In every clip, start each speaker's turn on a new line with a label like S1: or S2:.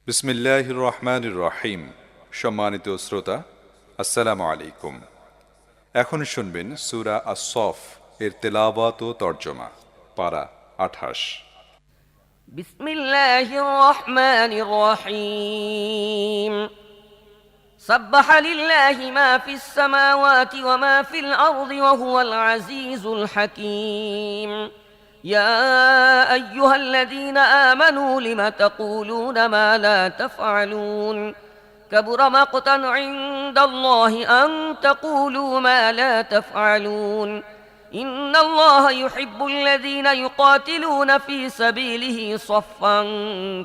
S1: বিসমিল্লাহির রহমানির রহিম। সম্মানিত শ্রোতা, আসসালামু আলাইকুম। এখন শুনবেন সূরা আস-সফ এর তেলাওয়াত ও তর্জমা। পারা 28।
S2: বিসমিল্লাহির রহমানির রহিম। سبح لله ما في السماوات وما في الأرض وهو العزيز الحكيم. يا أيها الذين آمنوا لم تقولون ما لا تفعلون كبر مقتا عند الله أن تقولوا ما لا تفعلون إن الله يحب الذين يقاتلون في سبيله صفا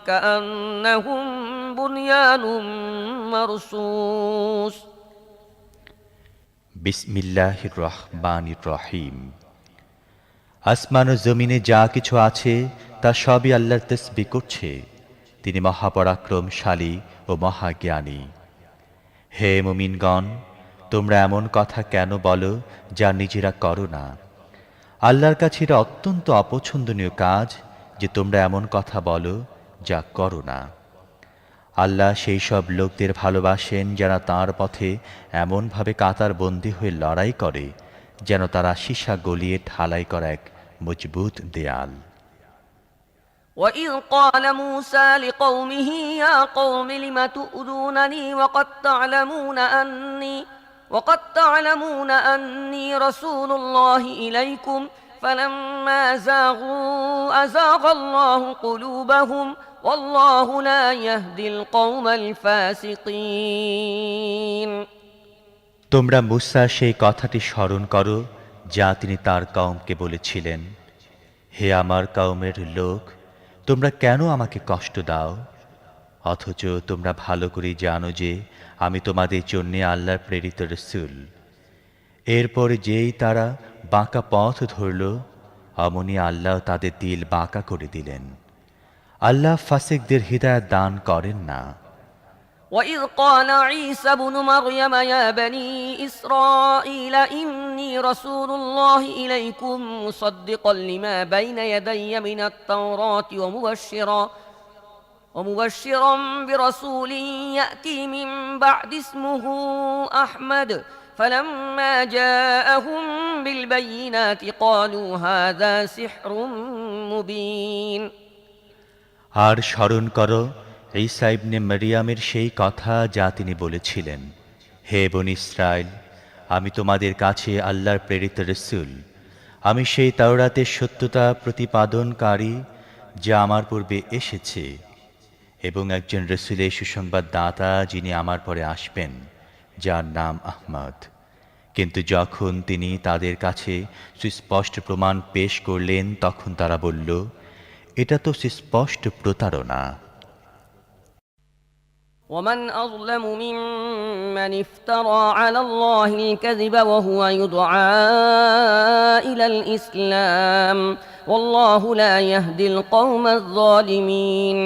S2: كأنهم بنيان مرصوص.
S3: বিসমিল্লাহির রহমানির রহিম। আসমান ও জমিনে যা কিছু আছে তা সবই আল্লাহর তাসবিহ করছে। তিনি মহাপরাক্রমশালী ও মহাজ্ঞানী। হে মুমিনগণ, তোমরা এমন কথা কেন বলো যা নিজেরা করো না? আল্লাহর কাছে এটা অত্যন্ত অপছন্দনীয় কাজ যে তোমরা এমন কথা বলো যা করো না। আল্লাহ সেই সব লোকদের ভালোবাসেন যারা তাঁর পথে এমনভাবে কাতারবন্দী হয়ে লড়াই করে যেন তারা সীসা গলিয়ে ঢালাই করা এক মজবুত দেয়াল।
S2: وإذ قال موسى لقومه يا قوم لم تؤذونني وقد تعلمون أني رسول الله إليكم فلما زاغوا أزاغ الله قلوبهم والله لا يهدي القوم الفاسقين.
S3: তোমরা মুসা সেই কথাটি স্মরণ করো যা তিনি তার কওমকে বলেছিলেন, হে আমার কওমের লোক, তোমরা কেন আমাকে কষ্ট দাও, অথচ তোমরা ভালো করে জানো যে আমি তোমাদের জন্য আল্লাহর প্রেরিত রাসূল। এরপর যেই তারা বাঁকা পথ ধরল, অমনি আল্লাহ তাদের দিল বাঁকা করে দিলেন। আল্লাহ ফাসিকদের হিদায়াত দান করেন না।
S2: وإذ قال عيسى ابن مريم يا بني إسرائيل إني رسول الله إليكم مصدقا لما بين يدي من التوراة ومبشرا برسول يأتي من بعد اسمه أحمد فلما جاءهم بالبينات قالوا هذا سحر مبين.
S3: আর স্মরণ করো ঈসা ইবনে মারিয়ামের সেই কথা যা তিনি বলেছিলেন, হে বনী ইসরাইল, আমি তোমাদের কাছে আল্লাহর প্রেরিত রাসূল। আমি সেই তাওরাতের সত্যতা প্রতিপাদনকারী যা আমার পূর্বে এসেছে, এবং একজন রাসূলের সুসংবাদ দাতা যিনি আমার পরে আসবেন, যার নাম আহমদ। কিন্তু যখন তিনি তাদের কাছে সুস্পষ্ট প্রমাণ পেশ করলেন, তখন তারা বলল, এটা তো সুস্পষ্ট প্রতারণা।
S2: ومن أظلم ممن افترى على الله الكذب وهو يدعى إلى الإسلام والله لا يهدي القوم الظالمين.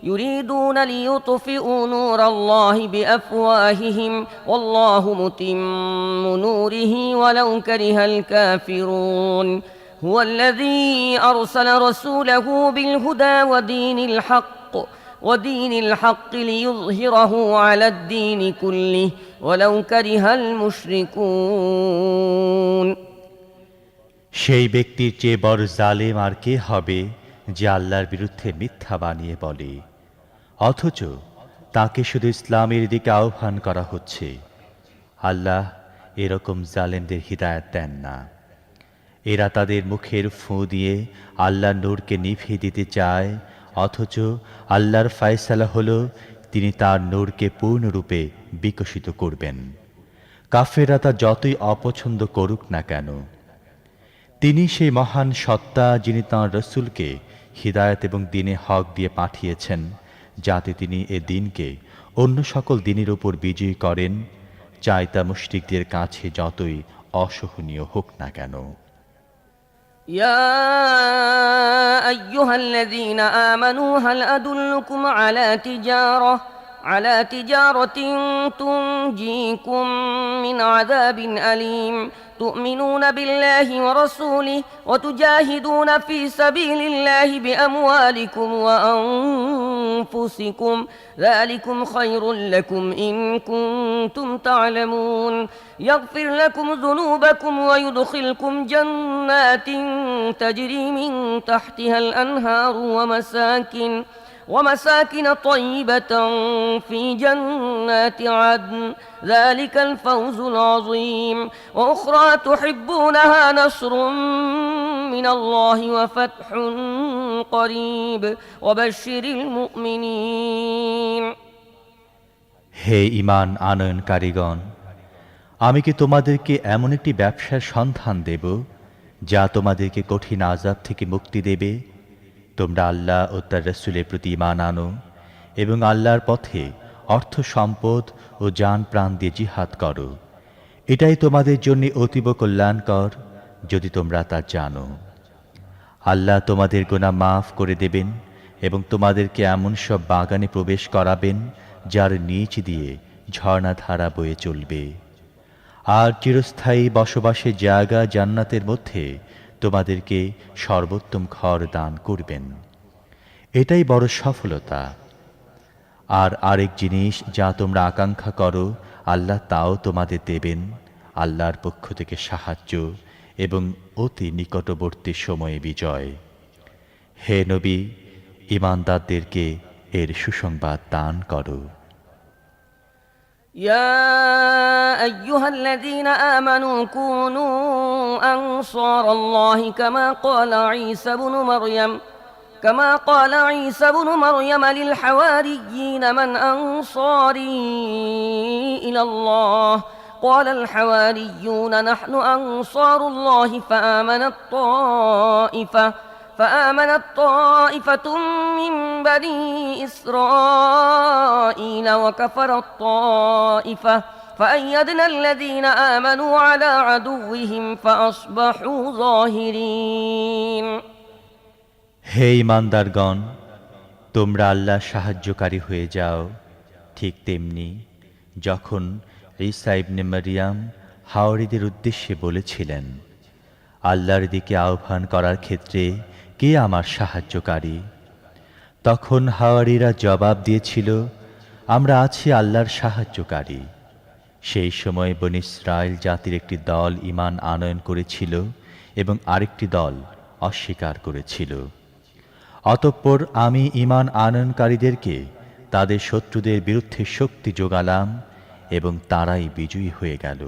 S2: يريدون ليطفئوا نور الله بأفواههم والله متم نوره ولو كره الكافرون. هو الذي أرسل رسوله بالهدى ودين الحق ليظهره على الدين كله ولو كره المشركون.
S3: সেই ব্যক্তির চেয়ে বড় জালেম আর কে হবে যে আল্লাহর বিরুদ্ধে মিথ্যা বানিয়ে বলে, অথচ তাকে শুধু ইসলামের দিকে আহ্বান করা হচ্ছে। আল্লাহ এরকম জালেমদের হিদায়াত দেন না। এরা তাদের মুখের ফু দিয়ে আল্লাহর নূরকে নিভিয়ে দিতে চায়, অথচ আল্লাহর ফয়সালা হলো তিনি তার নূরকে পূর্ণরূপে বিকশিত করবেন, কাফেররা তা যতই অপছন্দ করুক না কেন। তিনি সেই মহান সত্তা যিনি তাঁর রাসূলকে হিদায়াত এবং দ্বীনে হক দিয়ে পাঠিয়েছেন, যাতে তিনি এ দ্বীনকে অন্য সকল দ্বীনের উপর বিজয়ী করেন, চাই তা মুশরিকদের কাছে যতই অসহনীয় হোক না কেন।
S2: يا أيها الذين آمنوا هل أدلكم على تجارة تنجيكم من عذاب أليم تؤمنون بالله ورسوله وتجاهدون في سبيل الله بأموالكم وأنفسكم ذلكم خير لكم إن كنتم تعلمون يغفر لكم ذنوبكم ويدخلكم جنات تجري من تحتها الأنهار ومساكن طيبة في جنات عدن ذلك الفوز العظيم وأخرى تحبونها نصر من الله وفتح قريب وبشر المؤمنين
S3: হে ঈমান আনয়নকারীগণ, আমি কি তোমাদেরকে এমন একটি ব্যবসার সন্ধান দেব যা তোমাদেরকে কঠিন আযাব থেকে মুক্তি দেবে? তোমরা আল্লাহ ও তার রাসূলের প্রতি ঈমান আনো এবং আল্লাহর পথে অর্থ সম্পদ ও জান প্রাণ দিয়ে জিহাদ করো। এটাই তোমাদের জন্য অতীব কল্যাণকর যদি তোমরা তা জানো। আল্লাহ তোমাদের গুনাহ মাফ করে দেবেন এবং তোমাদেরকে এমন সব বাগানে প্রবেশ করাবেন যার নিচ দিয়ে ঝর্ণাধারা বয়ে চলবে। আর চিরস্থায়ী বসবাসের জায়গা জান্নাতের মধ্যে তোমাদেরকে সর্বোত্তম ঘর দান করবেন। এটাই বড় সফলতা। আর আরেক জিনিস যা তোমরা আকাঙ্ক্ষা করো আল্লাহ তাও তোমাদের দেবেন, আল্লাহর পক্ষ থেকে সাহায্য এবং অতি নিকটবর্তী সময়ে বিজয়। হে নবী, ঈমানদারদেরকে এর সুসংবাদ দান করো।
S2: يا أيها الذين آمنوا كونوا أنصار الله كما قال عيسى بن مريم للحواريين من أنصاري إلى الله قال الحواريون نحن أنصار الله فآمنت طائفة من بني إسرائيل وكفرت طائفة فأيدنا الذين آمنوا على عدوهم فأصبحوا ظاهرين
S3: হে ঈমানদারগণ, তোমরা আল্লাহ সাহায্যকারী হয়ে যাও। ঠিক তেমনি যখন ঈসা ইবনে মারইয়াম হাওয়ারীদের উদ্দেশ্যে বলেছিলেন, আল্লাহর দিকে আহ্বান করার ক্ষেত্রে কে আমার সাহায্যকারী, তখন হাওয়ারীরা জবাব দিয়েছিল, আমরা আছি আল্লাহর সাহায্যকারী। সেই সময় বনী ইসরাইল জাতির একটি দল ঈমান আনয়ন করেছিল এবং আরেকটি দল অস্বীকার করেছিল। অতঃপর আমি ঈমান আনয়নকারীদেরকে তাদের শত্রুদের বিরুদ্ধে শক্তি যোগালাম এবং তারাই বিজয়ী হয়ে গেল।